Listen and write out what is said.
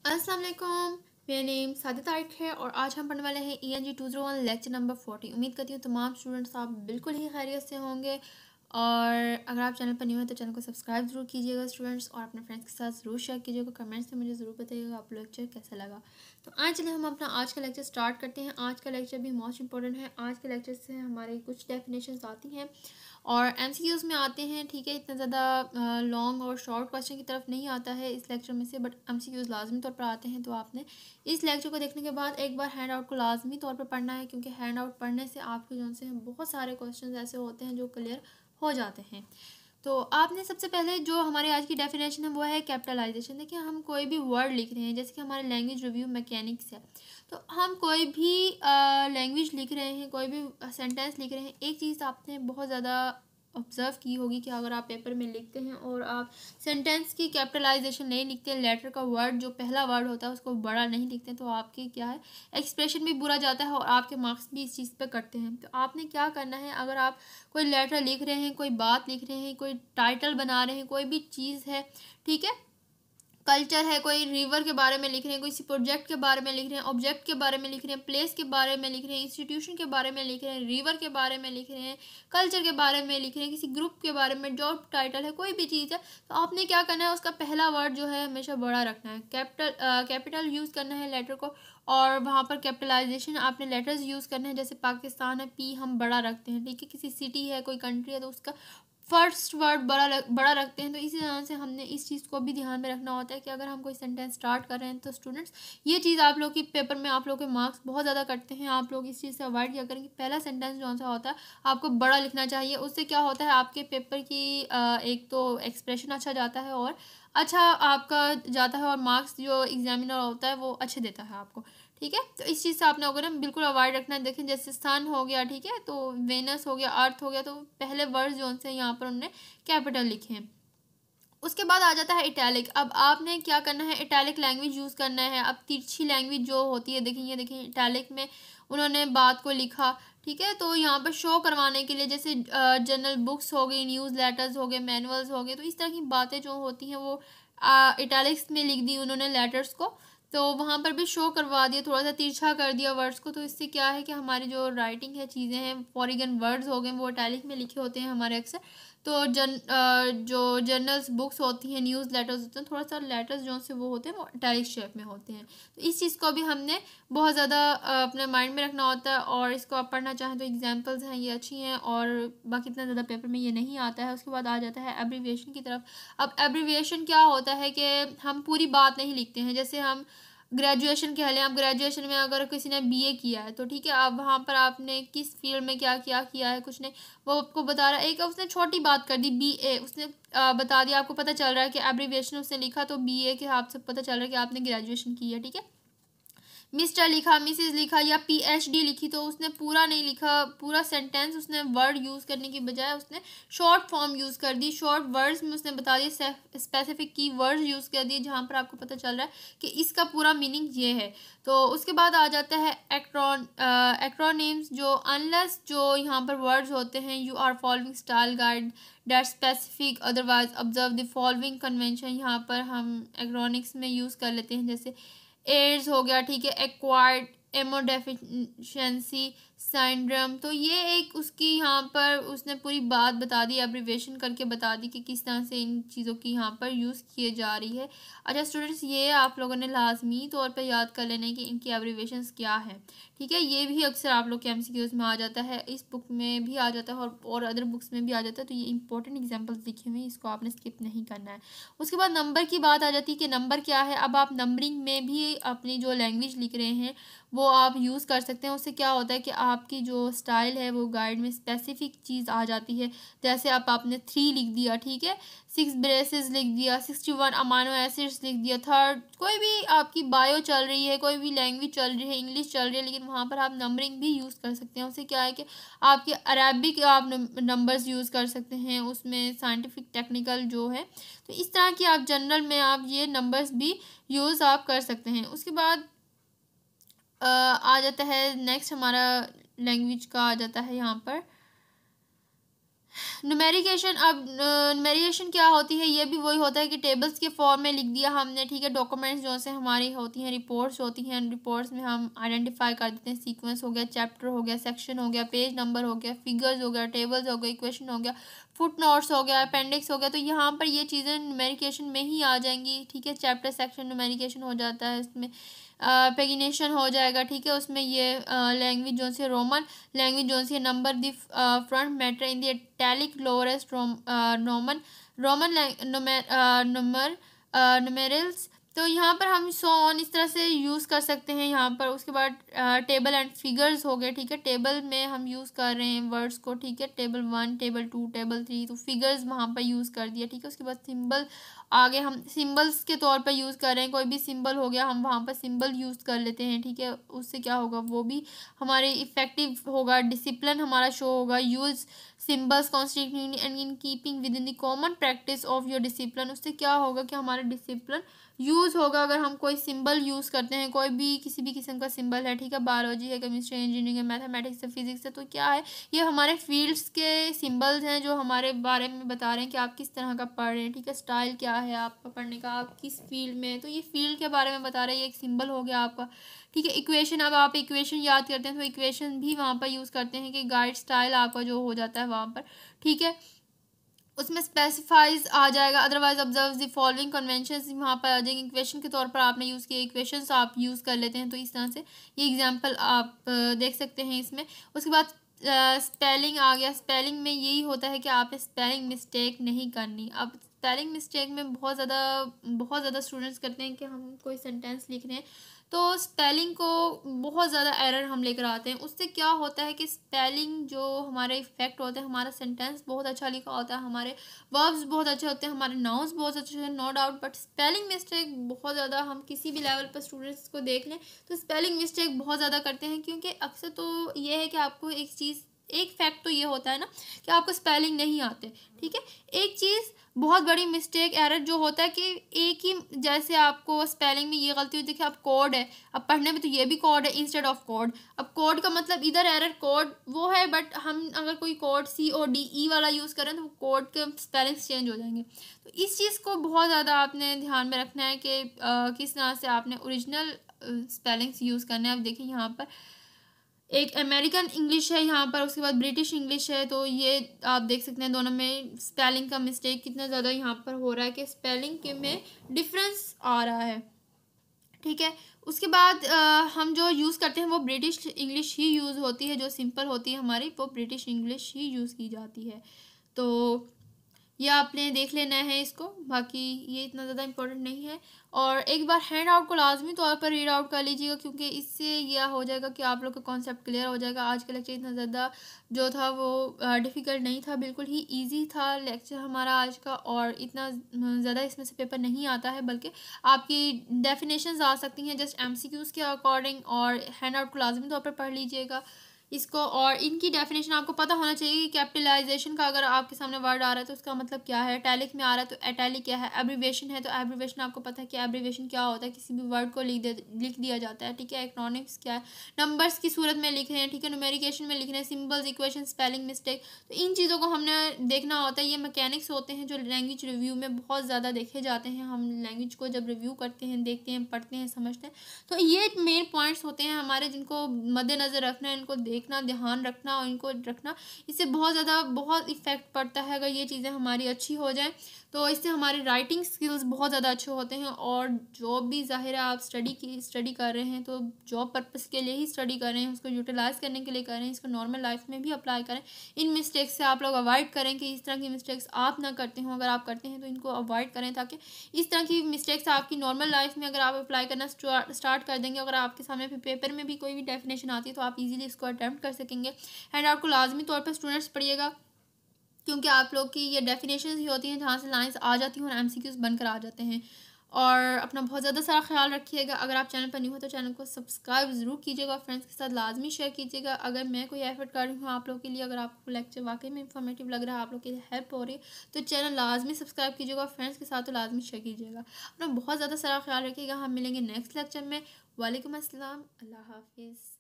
अस्सलाम वालेकुम। मेरा नेम सादिया तारिक है और आज हम पढ़ने वाले हैं ENG 201 लेक्चर नंबर 40। उम्मीद करती हूँ तमाम स्टूडेंट्स आप बिल्कुल ही खैरियत से होंगे और अगर आप चैनल पर न्यू हैं तो चैनल को सब्सक्राइब ज़रूर कीजिएगा स्टूडेंट्स, और अपने फ्रेंड्स के साथ ज़रूर शेयर कीजिएगा। कमेंट्स में मुझे ज़रूर बताइएगा आपको लेक्चर कैसा लगा। तो आज चलिए हम अपना आज का लेक्चर स्टार्ट करते हैं। आज का लेक्चर भी मोस्ट इंपॉर्टेंट है। आज के लेक्चर से हमारे कुछ डेफिनेशंस आती हैं और MCQs में आते हैं। ठीक है, इतना ज़्यादा लॉन्ग और शॉर्ट क्वेश्चन की तरफ नहीं आता है इस लेक्चर में से, बट MCQs लाजमी तौर पर आते हैं। तो आपने इस लेक्चर को देखने के बाद एक बार हैंड आउट को लाजमी तौर पर पढ़ना है, क्योंकि हैंड आउट पढ़ने से आपके जो से बहुत सारे क्वेश्चन ऐसे होते हैं जो क्लियर हो जाते हैं। तो आपने सबसे पहले जो हमारी आज की डेफिनेशन है वो है कैपिटलाइजेशन। देखिए, हम कोई भी वर्ड लिख रहे हैं, जैसे कि हमारे लैंग्वेज रिव्यू मैकेनिक्स है, तो हम कोई भी लैंग्वेज लिख रहे हैं, कोई भी सेंटेंस लिख रहे हैं, एक चीज़ आपने बहुत ज़्यादा ऑब्ज़र्व की होगी कि अगर आप पेपर में लिखते हैं और आप सेंटेंस की कैपिटलाइजेशन नहीं लिखते, लेटर का वर्ड जो पहला वर्ड होता है उसको बड़ा नहीं लिखते, तो आपके क्या है एक्सप्रेशन भी बुरा जाता है और आपके मार्क्स भी इस चीज़ पे कटते हैं। तो आपने क्या करना है, अगर आप कोई लेटर लिख रहे हैं, कोई बात लिख रहे हैं, कोई टाइटल बना रहे हैं, कोई भी चीज़ है, ठीक है, कल्चर है, कोई रिवर के बारे में लिख रहे हैं, किसी प्रोजेक्ट के बारे में लिख रहे हैं, ऑब्जेक्ट के बारे में लिख रहे हैं, प्लेस के बारे में लिख रहे हैं, इंस्टीट्यूशन के बारे में लिख रहे हैं, रिवर के बारे में लिख रहे हैं, कल्चर के बारे में लिख रहे हैं, किसी ग्रुप के बारे में, जॉब टाइटल है, कोई भी चीज़ है, तो आपने क्या करना है, उसका पहला वर्ड जो है हमेशा बड़ा रखना है, कैपिटल यूज़ करना है लेटर को, और वहाँ पर कैपिटलाइजेशन आपने लेटर्स यूज़ करने हैं। जैसे पाकिस्तान है, P हम बड़ा रखते हैं, ठीक है, किसी सिटी है, कोई कंट्री है, तो उसका फर्स्ट वर्ड बड़ा रखते हैं। तो इसी तरह से हमने इस चीज़ को भी ध्यान में रखना होता है कि अगर हम कोई सेंटेंस स्टार्ट कर रहे हैं तो स्टूडेंट्स ये चीज़ आप लोग की पेपर में आप लोग के मार्क्स बहुत ज़्यादा कटते हैं। आप लोग इस चीज़ से अवॉइड किया करें कि पहला सेंटेंस जो सा होता है आपको बड़ा लिखना चाहिए। उससे क्या होता है, आपके पेपर की एक तो एक्सप्रेशन अच्छा जाता है और अच्छा आपका जाता है, और मार्क्स जो एग्जामिनर होता है वो अच्छे देता है आपको। ठीक है, तो इस चीज़ से आपने अगर हम बिल्कुल अवॉइड रखना है। देखें, जैसे सन हो गया, ठीक है, तो वेनस हो गया, अर्थ हो गया, तो पहले वर्ड जो से यहाँ पर उन्होंने कैपिटल लिखे हैं। उसके बाद आ जाता है इटैलिक। अब आपने क्या करना है, इटैलिक लैंग्वेज यूज़ करना है। अब तिरछी लैंग्वेज जो होती है, देखें देखें इटैलिक में उन्होंने बात को लिखा, ठीक है, तो यहाँ पर शो करवाने के लिए, जैसे जनरल बुक्स हो गई, न्यूज़ लेटर्स हो गए, मैनुअल्स हो गए, तो इस तरह की बातें जो होती हैं वो इटैलिक्स में लिख दी उन्होंने लेटर्स को, तो वहाँ पर भी शो करवा दिया, थोड़ा सा तिरछा कर दिया वर्ड्स को। तो इससे क्या है कि हमारी जो राइटिंग है, चीज़ें हैं, फॉरेन वर्ड्स हो गए, वो इटैलिक में लिखे होते हैं हमारे अक्सर। तो जो जर्नल्स बुक्स होती हैं, न्यूज़ लेटर्स होते हैं, थोड़ा सा लेटर्स जो से वो होते हैं वो इटैलिक शेप में होते हैं। तो इस चीज़ को भी हमने बहुत ज़्यादा अपने माइंड में रखना होता है, और इसको आप पढ़ना चाहें तो एग्जांपल्स हैं ये अच्छी हैं, और बाकी इतना ज़्यादा पेपर में ये नहीं आता है। उसके बाद आ जाता है एब्रीविएशन की तरफ। अब एब्रीविएशन क्या होता है कि हम पूरी बात नहीं लिखते हैं। जैसे हम ग्रेजुएशन कह लें, अब ग्रेजुएशन में अगर किसी ने BA किया है तो ठीक है, अब वहाँ पर आपने किस फील्ड में क्या क्या किया है कुछ नहीं, वो आपको बता रहा है। एक उसने छोटी बात कर दी, BA उसने बता दिया, आपको पता चल रहा है कि एब्रीविएशन उसने लिखा, तो BA के हिसाब से पता चल रहा है कि आपने ग्रेजुएशन की है, ठीक है। मिस्टर लिखा, मिसेज लिखा, या PhD लिखी, तो उसने पूरा नहीं लिखा, पूरा सेंटेंस उसने वर्ड यूज़ करने की बजाय उसने शॉर्ट फॉर्म यूज़ कर दी। शॉर्ट वर्ड्स में उसने बता दिया, स्पेसिफिक की वर्ड्स यूज़ कर दिए, जहाँ पर आपको पता चल रहा है कि इसका पूरा मीनिंग ये है। तो उसके बाद आ जाता है एक्रोनिम्स, जो अनलेस जो यहाँ पर वर्ड्स होते हैं, you are following style guide that specific otherwise observe the following convention, यहाँ पर हम एक्रोनिक्स में यूज़ कर लेते हैं। जैसे एड्स हो गया, ठीक है, एक्वायर्ड इम्यूनोडेफिशिएंसी सिंड्रोम, तो ये एक उसकी यहाँ पर उसने पूरी बात बता दी, एब्रीविएशन करके बता दी कि किस तरह से इन चीज़ों की यहाँ पर यूज़ किए जा रही है। अच्छा स्टूडेंट्स, ये आप लोगों ने लाजमी तौर पर याद कर लेना है कि इनकी एब्रीविएशंस क्या है, ठीक है। ये भी अक्सर आप लोग के MCQs में आ जाता है, इस बुक में भी आ जाता है और अदर बुक्स में भी आ जाता है। तो ये इंपॉर्टेंट एग्जाम्पल्स लिखे हुए हैं, इसको आपने स्किप नहीं करना है। उसके बाद नंबर की बात आ जाती है कि नंबर क्या है। अब आप नंबरिंग में भी अपनी जो लैंग्वेज लिख रहे हैं वो आप यूज़ कर सकते हैं। उससे क्या होता है कि आपकी जो स्टाइल है वो गाइड में स्पेसिफिक चीज़ आ जाती है। जैसे आपने 3 लिख दिया, ठीक है, 6 ब्रेसेस लिख दिया, 61 अमाइनो एसिड्स लिख दिया, थर्ड कोई भी आपकी बायो चल रही है, कोई भी लैंग्वेज चल रही है, इंग्लिश चल रही है, लेकिन वहाँ पर आप नंबरिंग भी यूज़ कर सकते हैं। उससे क्या है कि आपके अरबिक आप नंबर्स यूज़ कर सकते हैं, उसमें साइंटिफिक टेक्निकल जो है, तो इस तरह की आप जनरल में आप ये नंबर्स भी यूज़ आप कर सकते हैं। उसके बाद आ जाता है नेक्स्ट हमारा लैंग्वेज का आ जाता है यहाँ पर न्यूमेरिकेशन, अब न्यूमेरिकेशन क्या होती है, ये भी वही होता है कि टेबल्स के फॉर्म में लिख दिया हमने, ठीक है। डॉक्यूमेंट्स जो से हमारी होती हैं, रिपोर्ट्स होती हैं, रिपोर्ट्स में हम आइडेंटिफाई कर देते हैं सीक्वेंस हो गया, चैप्टर हो गया, सेक्शन हो गया, पेज नंबर हो गया, फिगर्स हो गया, टेबल्स हो गए, इक्वेशन हो गया, फुट नोट्स हो गया, अपेंडिक्स हो गया। तो यहाँ पर ये चीज़ें न्यूमेरिकेशन में ही आ जाएंगी, ठीक है। चैप्टर सेक्शन न्यूमेरिकेशन हो जाता है, इसमें पेगिनेशन हो जाएगा, ठीक है। उसमें ये लैंग्वेज जो सी रोमन लैंग्वेज जो see number the front matter in the italic lowest Roman Roman number numerals. तो यहाँ पर हम सो ऑन इस तरह से यूज़ कर सकते हैं यहाँ पर। उसके बाद टेबल एंड फिगर्स हो गए, ठीक है। टेबल में हम यूज़ कर रहे हैं वर्ड्स को, ठीक है। टेबल 1, टेबल 2, टेबल 3, तो फिगर्स वहाँ पर यूज़ कर दिया, ठीक है। उसके बाद सिंबल आगे हम सिंबल्स के तौर पर यूज़ कर रहे हैं, कोई भी सिंबल हो गया हम वहाँ पर सिंबल यूज़ कर लेते हैं, ठीक है। उससे क्या होगा, वो भी हमारे इफ़ेक्टिव होगा, डिसिप्लिन हमारा शो होगा। Use symbols constituting and in keeping with in the common practice of your discipline. उससे क्या होगा कि हमारा डिसिप्लिन यूज़ होगा। अगर हम कोई सिंबल यूज़ करते हैं, कोई भी किसी भी किस्म का सिंबल है, ठीक है, बायोलॉजी है, केमिस्ट्री, इंजीनियरिंग है, मैथमेटिक्स है, फिजिक्स है, तो क्या है, ये हमारे फील्ड्स के सिंबल्स हैं जो हमारे बारे में बता रहे हैं कि आप किस तरह का पढ़ रहे हैं, ठीक है। स्टाइल क्या है आपका पढ़ने का, आप किस फील्ड में, तो ये फील्ड के बारे में बता रहे हैं, ये एक सिंबल हो गया आपका, ठीक है। इक्वेशन, अब आप इक्वेशन याद करते हैं तो इक्वेशन भी वहाँ पर यूज़ करते हैं कि गाइड स्टाइल आपका जो हो जाता है वहाँ पर, ठीक है। उसमें स्पेसिफाइज आ जाएगा, otherwise observe the following conventions वहाँ पर आ जाएंगे। इक्वेशन के तौर पर आपने यूज़ किया, इक्वेशंस आप यूज़ कर लेते हैं, तो इस तरह से ये एग्जांपल आप देख सकते हैं इसमें। उसके बाद स्पेलिंग आ गया। स्पेलिंग में यही होता है कि आपने स्पेलिंग मिस्टेक नहीं करनी। अब स्पेलिंग मिस्टेक में बहुत ज़्यादा स्टूडेंट्स करते हैं कि हम कोई सेंटेंस लिख रहे हैं तो स्पेलिंग को बहुत ज़्यादा एरर हम लेकर आते हैं। उससे क्या होता है कि स्पेलिंग जो हमारे इफेक्ट होते हैं, हमारा सेंटेंस बहुत अच्छा लिखा होता है, हमारे वर्ब्स बहुत अच्छे होते हैं, हमारे नाउन्स बहुत अच्छे हैं, no doubt, but spelling mistake बहुत ज़्यादा, हम किसी भी लेवल पर स्टूडेंट्स को देख लें तो स्पेलिंग मिस्टेक बहुत ज़्यादा करते हैं। क्योंकि अक्सर तो ये है कि आपको एक फैक्ट तो ये होता है ना कि आपको स्पेलिंग नहीं आते, ठीक है। एक चीज़ बहुत बड़ी मिस्टेक एरर जो होता है कि एक ही, जैसे आपको स्पेलिंग में ये गलती होती है कि अब कोड है, अब पढ़ने में तो ये भी कोड है इंस्टेड ऑफ कोड। अब कोड का मतलब इधर एरर कोड वो है, बट हम अगर कोई कोड CODE वाला यूज़ करें तो कोड के स्पेलिंग्स चेंज हो जाएंगे। तो इस चीज़ को बहुत ज़्यादा आपने ध्यान में रखना है कि किस तरह से आपने ओरिजिनल स्पेलिंग्स यूज़ करने हैं। अब देखिए यहाँ पर एक अमेरिकन इंग्लिश है यहाँ पर, उसके बाद ब्रिटिश इंग्लिश है, तो ये आप देख सकते हैं दोनों में स्पेलिंग का मिस्टेक कितना ज़्यादा यहाँ पर हो रहा है कि स्पेलिंग के में डिफरेंस आ रहा है, ठीक है। उसके बाद हम जो यूज़ करते हैं वो ब्रिटिश इंग्लिश ही यूज़ होती है, जो सिंपल होती है हमारी वो ब्रिटिश इंग्लिश ही यूज़ की जाती है। तो ये आपने देख लेना है इसको, बाकी ये इतना ज़्यादा इम्पोर्टेंट नहीं है। और एक बार हैंड आउट को लाजमी तौर पर रीड आउट कर लीजिएगा, क्योंकि इससे यह हो जाएगा कि आप लोग का कॉन्सेप्ट क्लियर हो जाएगा। आज का लेक्चर इतना ज़्यादा जो था वो डिफ़िकल्ट नहीं था, बिल्कुल ही इजी था लेक्चर हमारा आज का, और इतना ज़्यादा इसमें से पेपर नहीं आता है, बल्कि आपकी डेफिनेशंस आ सकती हैं जस्ट MCQs के अकॉर्डिंग। और हैंड आउट को लाजमी तौर पर पढ़ लीजिएगा इसको, और इनकी डेफिनेशन आपको पता होना चाहिए कि कैपिटलाइजेशन का अगर आपके सामने वर्ड आ रहा है तो उसका मतलब क्या है, इटैलिक में आ रहा है तो इटैलिक क्या है, एब्रीविएशन है तो एब्रीविएशन आपको पता है कि एब्रीविएशन क्या होता है, किसी भी वर्ड को लिख दिया जाता है, ठीक है। एक्रोनिम्स क्या है, नंबर्स की सूरत में लिख रहे हैं, ठीक है, न्यूमेरिकेशन में लिख रहे हैं, सिंबल्स, इक्वेशन, स्पेलिंग मिस्टेक, तो इन चीज़ों को हमने देखना होता है। ये मैकेनिक्स होते हैं जो लैंग्वेज रिव्यू में बहुत ज़्यादा देखे जाते हैं। हम लैंग्वेज को जब रिव्यू करते हैं, देखते हैं, पढ़ते हैं, समझते हैं, तो ये मेन पॉइंट्स होते हैं हमारे जिनको मद्देनज़र रखना है, इनको देखना, ध्यान रखना और इनको रखना। इससे बहुत इफ़ेक्ट पड़ता है अगर ये चीज़ें हमारी अच्छी हो जाएं, तो इससे हमारे राइटिंग स्किल्स बहुत ज़्यादा अच्छे होते हैं। और जॉब भी ज़ाहिर है आप स्टडी कर रहे हैं तो जॉब पर्पस के लिए ही स्टडी कर रहे हैं, उसको यूटिलाइज़ करने के लिए कर रहे हैं, इसको नॉर्मल लाइफ में भी अप्लाई करें। इन मिस्टेक्स से आप लोग अवॉइड करें कि इस तरह की मिस्टेक्स आप ना करते हो, अगर आप करते हैं तो इनको अवॉइड करें, ताकि इस तरह की मिस्टेक्स आपकी नॉर्मल लाइफ में अगर आप अप्लाई करना स्टार्ट कर देंगे, अगर आपके सामने फिर पेपर में भी कोई भी डेफिनेशन आती है तो आप इजीली इसको अटैम्प्ट कर सकेंगे। हैंड आउट को लाजमी तौर पर स्टूडेंट्स पढ़िएगा, क्योंकि आप लोग की ये डेफिनेशंस ही होती हैं जहाँ से लाइंस आ जाती हैं और MCQs बनकर आ जाते हैं। और अपना बहुत ज़्यादा सारा ख्याल रखिएगा। अगर आप चैनल पर न्यू हो तो चैनल को सब्सक्राइब ज़रूर कीजिएगा, फ्रेंड्स के साथ लाजमी शेयर कीजिएगा। अगर मैं कोई एफर्ट कर रही हूँ आप लोग के लिए, अगर आपको लेक्चर वाकई में इंफॉर्मेटिव लग रहा है, आप लोग के लिए हेल्प हो रही है, तो चैनल लाजमी सब्सक्राइब कीजिएगा, फ्रेंड्स के साथ तो लाजमी शेयर कीजिएगा। अपना बहुत ज़्यादा सारा ख्याल रखिएगा। हम मिलेंगे नेक्स्ट लेक्चर में। वालेकुम अस्सलाम, अल्लाह हाफिज़।